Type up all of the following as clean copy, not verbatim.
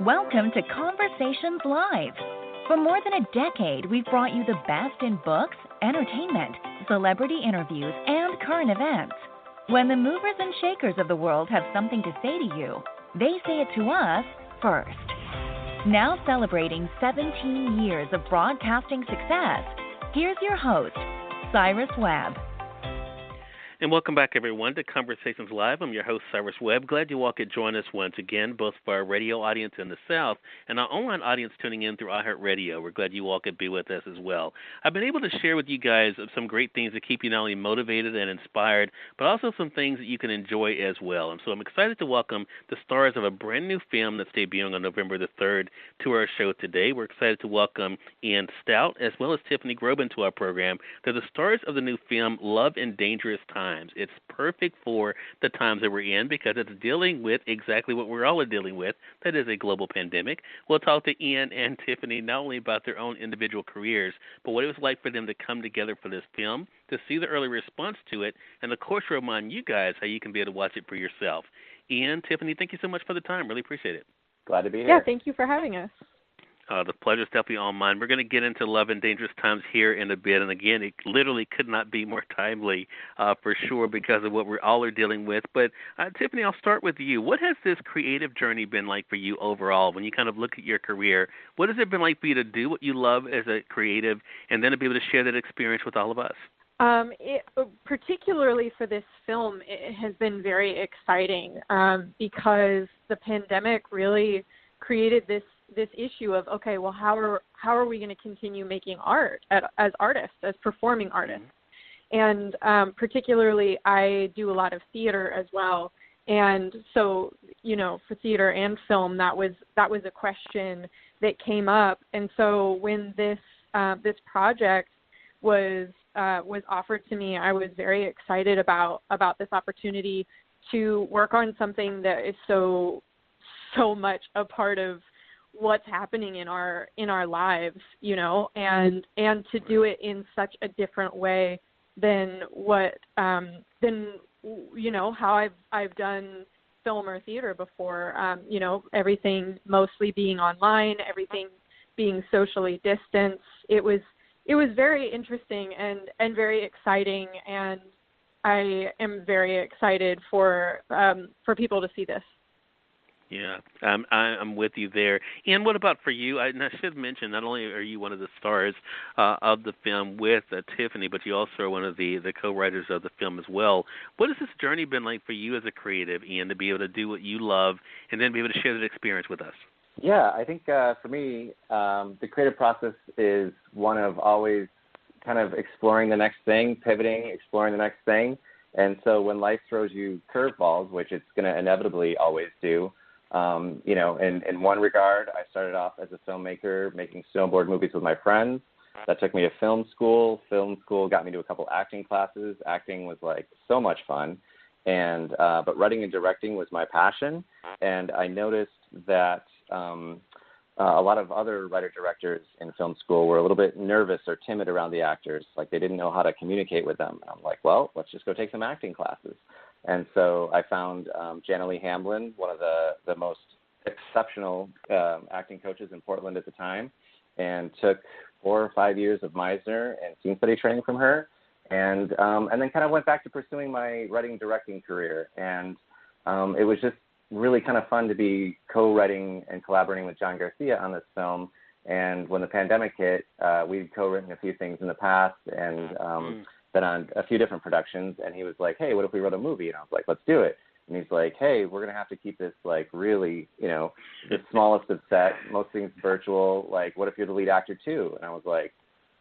Welcome to Conversations Live. For more than a decade, we've brought you the best in books, entertainment, celebrity interviews, and current events. When the movers and shakers of the world have something to say to you, they say it to us first. Now celebrating 17 years of broadcasting success, here's your host, Cyrus Webb. And welcome back, everyone, to Conversations Live. I'm your host, Cyrus Webb. Glad you all could join us once again, both for our radio audience in the South and our online audience tuning in through iHeartRadio. We're glad you all could be with us as well. I've been able to share with you guys some great things that keep you not only motivated and inspired, but also some things that you can enjoy as well. And so I'm excited to welcome the stars of a brand new film that's debuting on November the 3rd to our show today. We're excited to welcome Ian Stout as well as Tiffany Groben to our program. They're the stars of the new film, Love in Dangerous Times. It's perfect for the times that we're in because it's dealing with exactly what we're all dealing with, that is a global pandemic. We'll talk to Ian and Tiffany not only about their own individual careers, but what it was like for them to come together for this film, to see the early response to it, and of course remind you guys how you can be able to watch it for yourself. Ian, Tiffany, thank you so much for the time. Really appreciate it. Glad to be here. Yeah, thank you for having us. The pleasure is definitely all mine. We're going to get into Love in Dangerous Times here in a bit. And again, it literally could not be more timely for sure because of what we all are dealing with. But Tiffany, I'll start with you. What has this creative journey been like for you overall when you kind of look at your career? What has it been like for you to do what you love as a creative and then to be able to share that experience with all of us? Particularly for this film, it has been very exciting because the pandemic really created this issue of, okay, well, how are we going to continue making art as artists, as performing artists? And particularly, I do a lot of theater as well, and so for theater and film, that was a question that came up. And so when this project was offered to me, I was very excited about this opportunity to work on something that is so much a part of what's happening in our lives, and to do it in such a different way than how I've done film or theater before. Everything mostly being online, everything being socially distanced. It was very interesting and very exciting, and I am very excited for people to see this. Yeah, I'm with you there. And what about for you? And I should mention, not only are you one of the stars of the film with Tiffany, but you also are one of the co-writers of the film as well. What has this journey been like for you as a creative, Ian, to be able to do what you love and then be able to share that experience with us? Yeah, I think for me, the creative process is one of always kind of exploring the next thing, pivoting, exploring the next thing. And so when life throws you curveballs, which it's going to inevitably always do, in one regard, I started off as a filmmaker making snowboard movies with my friends. That took me to film school. Film school got me to a couple acting classes. Acting was like so much fun. And but writing and directing was my passion. And I noticed that a lot of other writer-directors in film school were a little bit nervous or timid around the actors. Like they didn't know how to communicate with them. And I'm like, well, let's just go take some acting classes. And so I found Jana Lee Hamblin, one of the most exceptional acting coaches in Portland at the time, and took 4 or 5 years of Meisner and scene study training from her, and then kind of went back to pursuing my writing and directing career. And it was just really kind of fun to be co-writing and collaborating with John Garcia on this film. And when the pandemic hit, we'd co-written a few things in the past, and been on a few different productions, and he was like, hey, what if we wrote a movie? And I was like, let's do it. And he's like, hey, we're going to have to keep this, like, really, the smallest of set, most things virtual. Like, what if you're the lead actor, too? And I was like,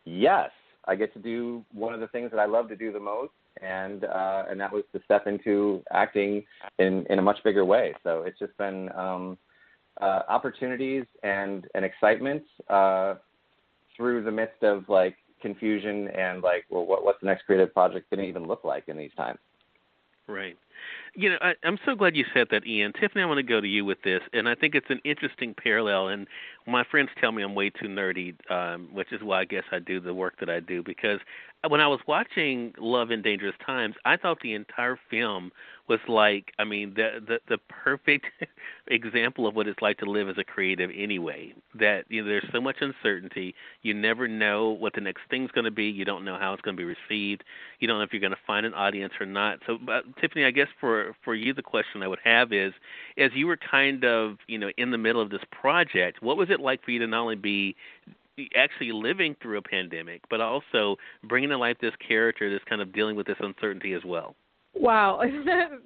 yes, I get to do one of the things that I love to do the most, and that was to step into acting in a much bigger way. So it's just been opportunities and excitement through the midst of, like, confusion and, like, well, what's the next creative project going to even look like in these times? Right. I'm so glad you said that, Ian. Tiffany, I want to go to you with this, and I think it's an interesting parallel. And my friends tell me I'm way too nerdy, which is why I guess I do the work that I do. Because when I was watching Love in Dangerous Times, I thought the entire film was like, the perfect example of what it's like to live as a creative anyway. That there's so much uncertainty. You never know what the next thing's going to be. You don't know how it's going to be received. You don't know if you're going to find an audience or not. So, Tiffany, I guess for you, the question I would have is, as you were kind of, in the middle of this project, what was it like for you to not only be actually living through a pandemic, but also bringing to life this character that's kind of dealing with this uncertainty as well? Wow,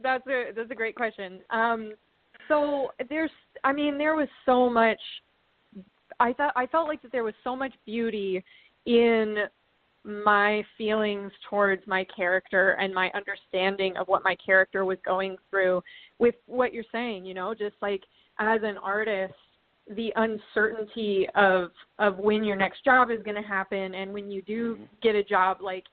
that's a great question. So there was so much. I felt like that there was so much beauty in my feelings towards my character and my understanding of what my character was going through with what you're saying, just like as an artist, the uncertainty of when your next job is going to happen, and when you do get a job, like,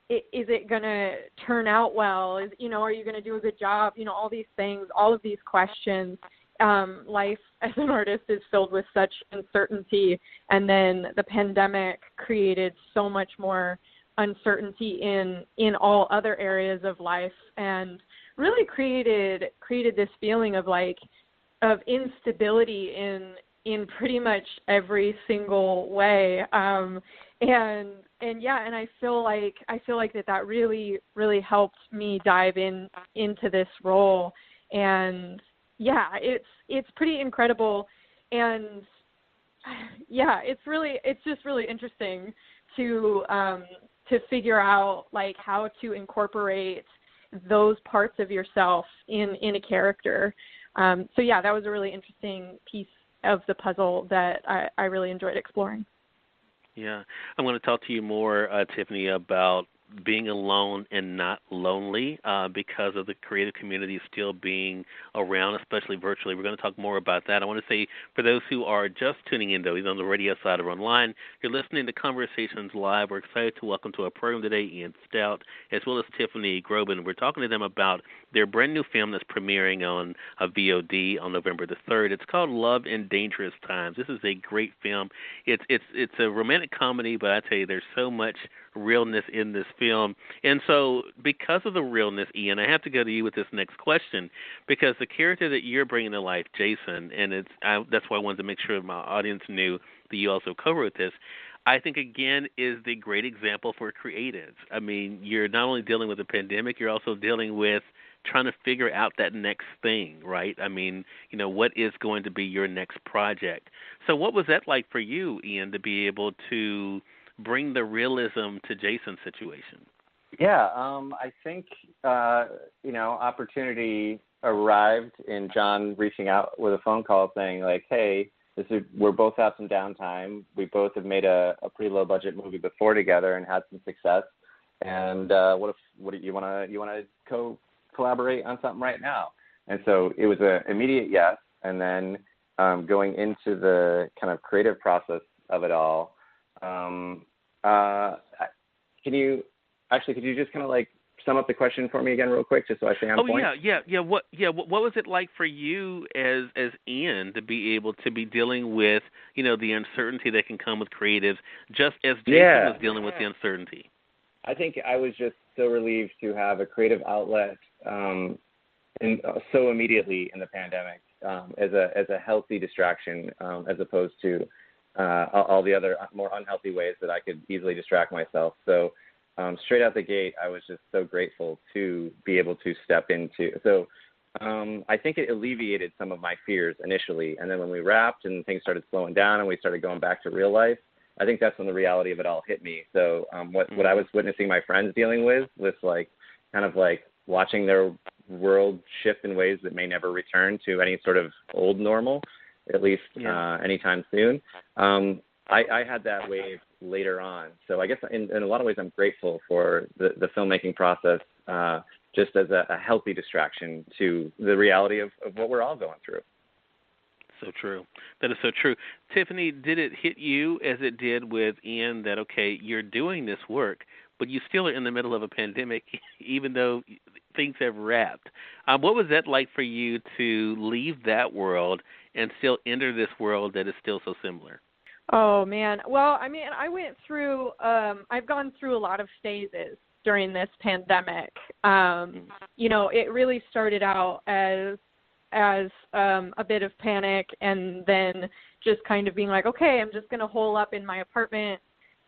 is it going to turn out well? Are you going to do a good job? All these things, all of these questions. Life as an artist is filled with such uncertainty, and then the pandemic created so much more uncertainty in all other areas of life, and really created this feeling of instability in pretty much every single way. And I feel like that really, really helped me dive into this role. And yeah, it's pretty incredible. And yeah, it's just really interesting to figure out how to incorporate those parts of yourself in a character. So yeah, that was a really interesting piece of the puzzle that I really enjoyed exploring. Yeah. I'm going to talk to you more, Tiffany, about being alone and not lonely because of the creative community still being around, especially virtually. We're going to talk more about that. I want to say, for those who are just tuning in, though, either on the radio side or online, you're listening to Conversations Live. We're excited to welcome to our program today Ian Stout as well as Tiffany Groben. We're talking to them about their brand new film that's premiering on VOD on November the 3rd. It's called Love in Dangerous Times. This is a great film. It's a romantic comedy, but I tell you, there's so much realness in this film. And so because of the realness, Ian, I have to go to you with this next question, because the character that you're bringing to life, Jason, and that's why I wanted to make sure my audience knew that you also co-wrote this, I think, again, is the great example for creatives. I mean, you're not only dealing with a pandemic, you're also dealing with trying to figure out that next thing, right? I mean, what is going to be your next project? So what was that like for you, Ian, to be able to bring the realism to Jason's situation? Yeah, I think, opportunity arrived in John reaching out with a phone call saying, hey, we're both have some downtime. We both have made a pretty low budget movie before together and had some success. And what do you want to collaborate on something right now? And so it was an immediate yes. And then going into the kind of creative process of it all, could you just kind of sum up the question for me again real quick, just so I stay on point? Yeah. What was it like for you as Ian to be able to be dealing with, the uncertainty that can come with creatives, just as Jason was dealing with the uncertainty? I think I was just so relieved to have a creative outlet so immediately in the pandemic as a healthy distraction, as opposed to all the other more unhealthy ways that I could easily distract myself. So straight out the gate, I was just so grateful to be able to step into. So I think it alleviated some of my fears initially. And then when we wrapped and things started slowing down and we started going back to real life, I think that's when the reality of it all hit me. So what I was witnessing my friends dealing with was kind of watching their world shift in ways that may never return to any sort of old normal, at least anytime soon. I had that wave later on. So I guess in a lot of ways I'm grateful for the filmmaking process just as a healthy distraction to the reality of what we're all going through. So true. That is so true. Tiffany, did it hit you as it did with Ian that, okay, you're doing this work, but you still are in the middle of a pandemic, even though things have wrapped. What was that like for you to leave that world and still enter this world that is still so similar? Oh, man. Well, I mean, I went through, I've gone through a lot of phases during this pandemic. You know, it really started out as a bit of panic, and then just kind of being like, okay, I'm just going to hole up in my apartment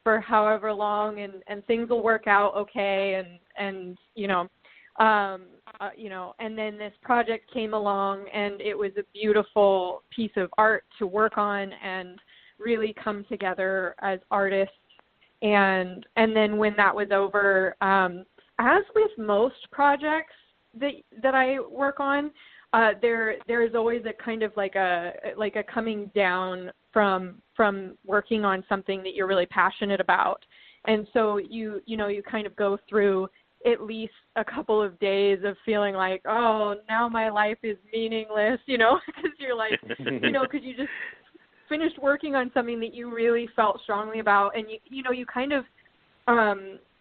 for however long, and things will work out okay, and you know, and then this project came along, and it was a beautiful piece of art to work on and really come together as artists. And then when that was over, as with most projects that I work on, there is always a kind of like a coming down from working on something that you're really passionate about. And so you kind of go through at least a couple of days of feeling like, oh, now my life is meaningless, you know, because you're like, you know, because you just finished working on something that you really felt strongly about, and you kind of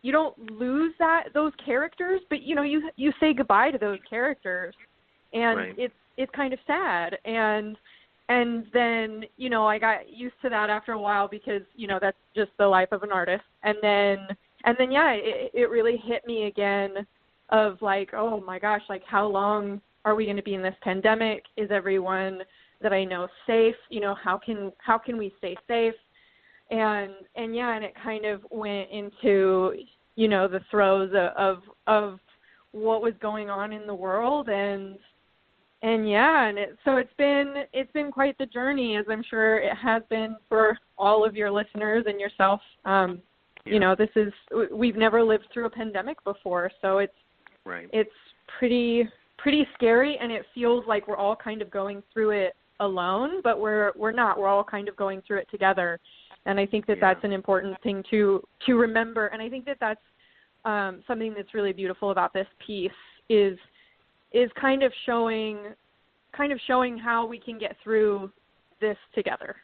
you don't lose those characters, but you know, you say goodbye to those characters, and right. It's kind of sad, and then, you know, I got used to that after a while, because, you know, that's just the life of an artist. And then yeah, it really hit me again of like, oh my gosh, like how long are we going to be in this pandemic? Is everyone that I know safe? You know, how can we stay safe? And yeah, and it kind of went into, you know, the throes of what was going on in the world, and yeah, and so it's been quite the journey, as I'm sure it has been for all of your listeners and yourself. You know, we've never lived through a pandemic before, so it's pretty scary, and it feels like we're all kind of going through it alone, but we're not. We're all kind of going through it together, and I think that's an important thing to remember. And I think that's something that's really beautiful about this piece is kind of showing how we can get through this together.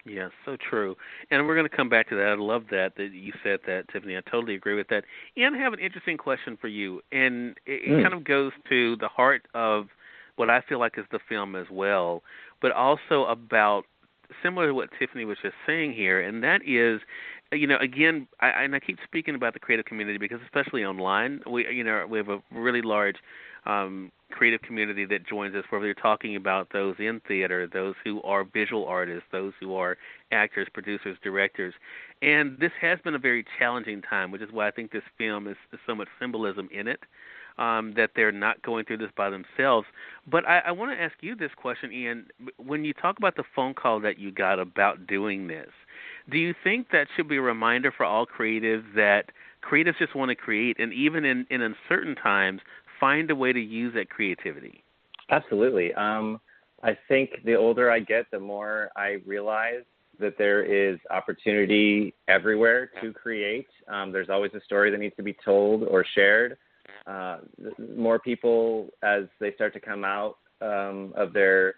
Yes, so true. And we're going to come back to that. I love that you said that, Tiffany. I totally agree with that. And I have an interesting question for you, and it kind of goes to the heart of what I feel like is the film as well, but also about similar to what Tiffany was just saying here, and that is, you know, again, I keep speaking about the creative community because especially online, we have a really large creative community that joins us, where we're talking about those in theater, those who are visual artists, those who are actors, producers, directors. And this has been a very challenging time, which is why I think this film is so much symbolism in it, that they're not going through this by themselves. But I want to ask you this question, Ian. When you talk about the phone call that you got about doing this, do you think that should be a reminder for all creatives that creatives just want to create, and even in uncertain times, find a way to use that creativity? Absolutely. I think the older I get, the more I realize that there is opportunity everywhere to create. There's always a story that needs to be told or shared. More people, as they start to come out of their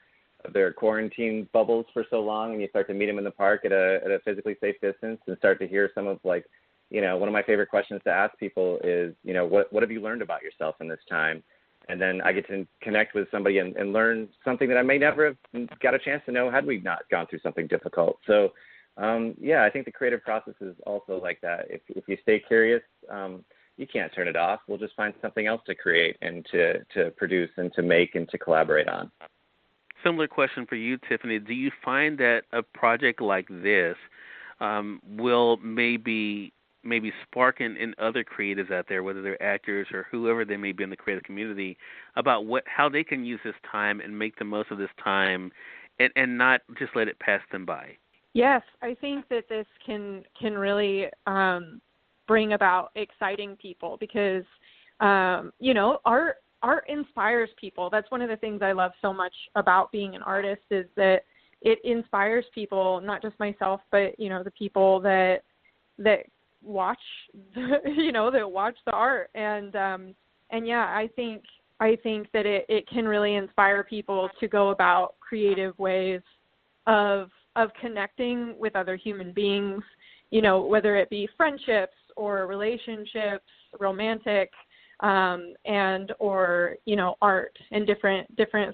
quarantine bubbles for so long, and you start to meet them in the park at a physically safe distance, and start to hear some of, like, you know, one of my favorite questions to ask people is, you know, what have you learned about yourself in this time? And then I get to connect with somebody and learn something that I may never have got a chance to know had we not gone through something difficult. So, I think the creative process is also like that. If you stay curious, you can't turn it off. We'll just find something else to create and to produce and to make and to collaborate on. Similar question for you, Tiffany. Do you find that a project like this will maybe spark in other creatives out there, whether they're actors or whoever they may be in the creative community, about how they can use this time and make the most of this time and not just let it pass them by? Yes, I think that this can really bring about exciting people, because, art inspires people. That's one of the things I love so much about being an artist, is that it inspires people, not just myself, but, you know, the people that watch the art. And I think that it can really inspire people to go about creative ways of connecting with other human beings, you know, whether it be friendships or relationships, romantic, and or art and different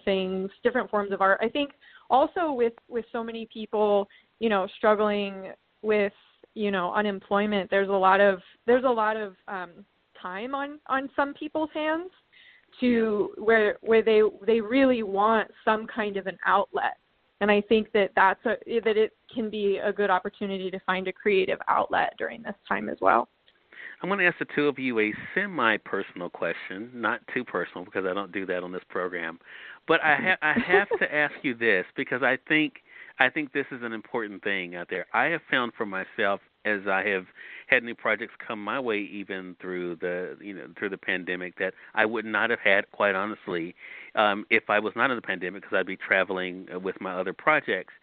things, different forms of art. I think also with so many people struggling with unemployment, there's a lot of time on some people's hands to where they really want some kind of an outlet. And I think that it can be a good opportunity to find a creative outlet during this time as well. I'm going to ask the two of you a semi-personal question, not too personal because I don't do that on this program. But I have to ask you this because I think this is an important thing out there. I have found for myself as I have had new projects come my way, even through the pandemic, that I would not have had, quite honestly, if I was not in the pandemic, because I'd be traveling with my other projects.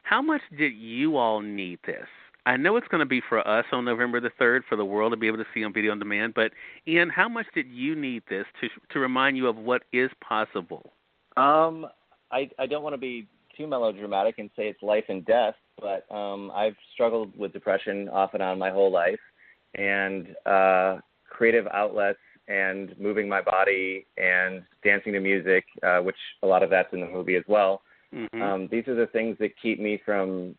How much did you all need this? I know it's going to be for us on November the 3rd for the world to be able to see on video on demand, but Ian, how much did you need this to remind you of what is possible? I don't want to be too melodramatic and say it's life and death, but I've struggled with depression off and on my whole life, and creative outlets and moving my body and dancing to music, which a lot of that's in the movie as well. Mm-hmm. These are the things that keep me from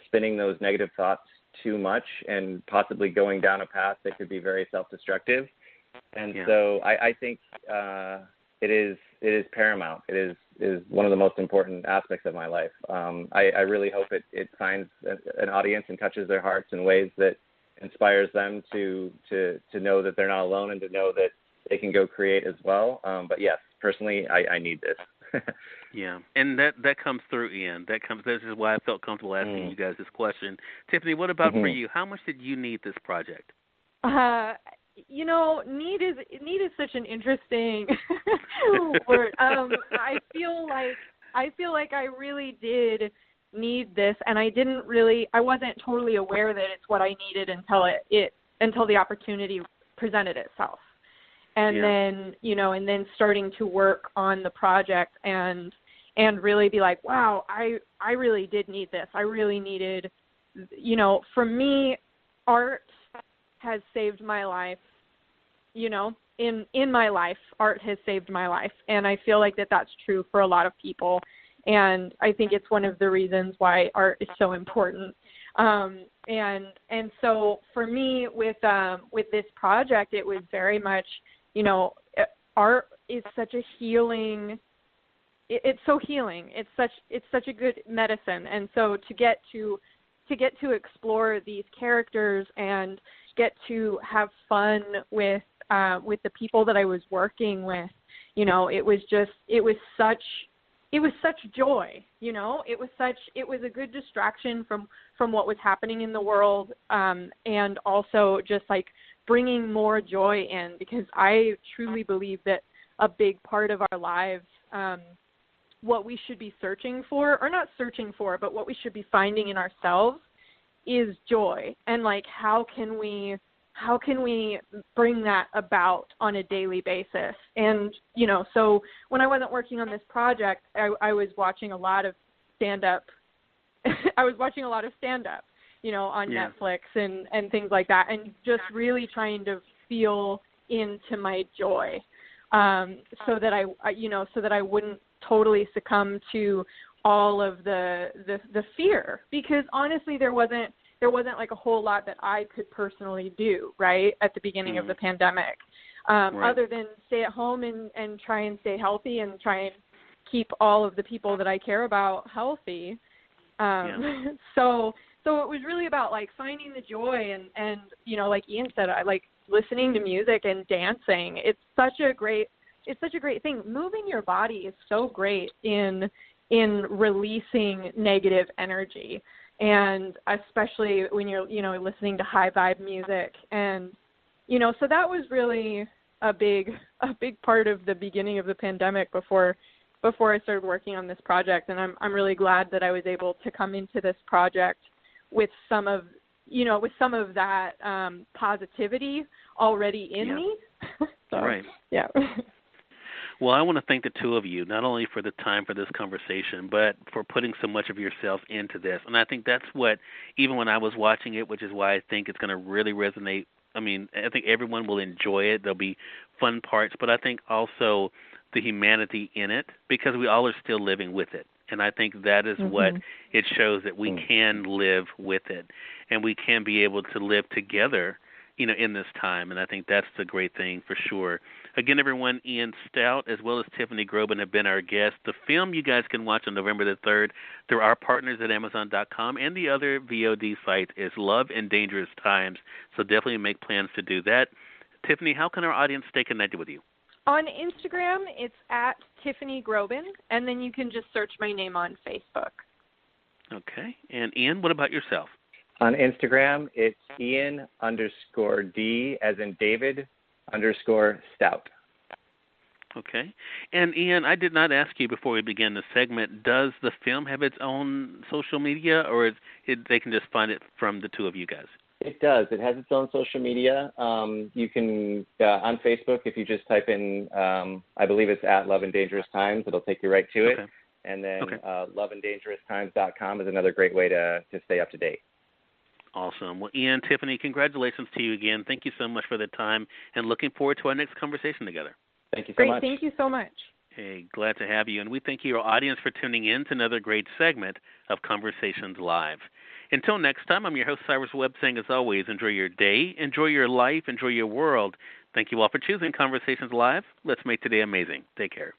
spinning those negative thoughts too much and possibly going down a path that could be very self-destructive. And so I think it is paramount. It is one of the most important aspects of my life. I really hope it finds an audience and touches their hearts in ways that inspires them to know that they're not alone and to know that they can go create as well. But yes, personally, I need this. Yeah, and that comes through, Ian. This is why I felt comfortable asking you guys this question. Tiffany, what about for you? How much did you need this project? Need is such an interesting word. I feel like I really did need this, and I wasn't totally aware that it's what I needed until the opportunity presented itself. And then starting to work on the project and really be like, wow, I really did need this. I really needed, for me, art has saved my life. In my life, art has saved my life. And I feel like that's true for a lot of people. And I think it's one of the reasons why art is so important. And so for me with this project, it was very much, art is such a healing. It's so healing. It's such a good medicine. And so to get to explore these characters and get to have fun with the people that I was working with, it was such joy. It was a good distraction from what was happening in the world, and also just like bringing more joy in, because I truly believe that a big part of our lives, what we should be searching for, or not searching for, but what we should be finding in ourselves is joy. And like, how can we bring that about on a daily basis? And, so when I wasn't working on this project, I was watching a lot of stand-up. I was watching a lot of stand-up, on Netflix and things like that, and just really trying to feel into my joy, so that I wouldn't totally succumb to all of the fear, because honestly there wasn't like a whole lot that I could personally do right at the beginning of the pandemic, other than stay at home and try and stay healthy and try and keep all of the people that I care about healthy. So it was really about like finding the joy and like Ian said, I like listening to music and dancing. It's such a great thing. Moving your body is so great in releasing negative energy, and especially when you're listening to high vibe music. And so that was really a big part of the beginning of the pandemic before I started working on this project. And I'm really glad that I was able to come into this project with some of that positivity already in me. So, right. Yeah. Well, I want to thank the two of you, not only for the time for this conversation, but for putting so much of yourselves into this. And I think that's what, even when I was watching it, which is why I think it's going to really resonate I mean, I think everyone will enjoy it. There'll be fun parts, but I think also the humanity in it, because we all are still living with it. And I think that is what it shows, that we can live with it, and we can be able to live together, in this time. And I think that's the great thing for sure. Again, everyone, Ian Stout as well as Tiffany Groben have been our guests. The film you guys can watch on November the 3rd through our partners at Amazon.com and the other VOD sites is Love in Dangerous Times. So definitely make plans to do that. Tiffany, how can our audience stay connected with you? On Instagram, it's at Tiffany Groben, and then you can just search my name on Facebook. Okay. And Ian, what about yourself? On Instagram, it's Ian_D as in David _Stout. Okay. And Ian, I did not ask you before we begin the segment, does the film have its own social media, or they can just find it from the two of you guys? It does. It has its own social media. You can, on Facebook, if you just type in, I believe it's at Love in Dangerous Times, it'll take you right to it. Okay. And then loveindangeroustimes.com is another great way to stay up to date. Awesome. Well, Ian, Tiffany, congratulations to you again. Thank you so much for the time, and looking forward to our next conversation together. Thank you so much. Great. Thank you so much. Hey, glad to have you. And we thank you, our audience, for tuning in to another great segment of Conversations Live. Until next time, I'm your host, Cyrus Webb, saying, as always, enjoy your day, enjoy your life, enjoy your world. Thank you all for choosing Conversations Live. Let's make today amazing. Take care.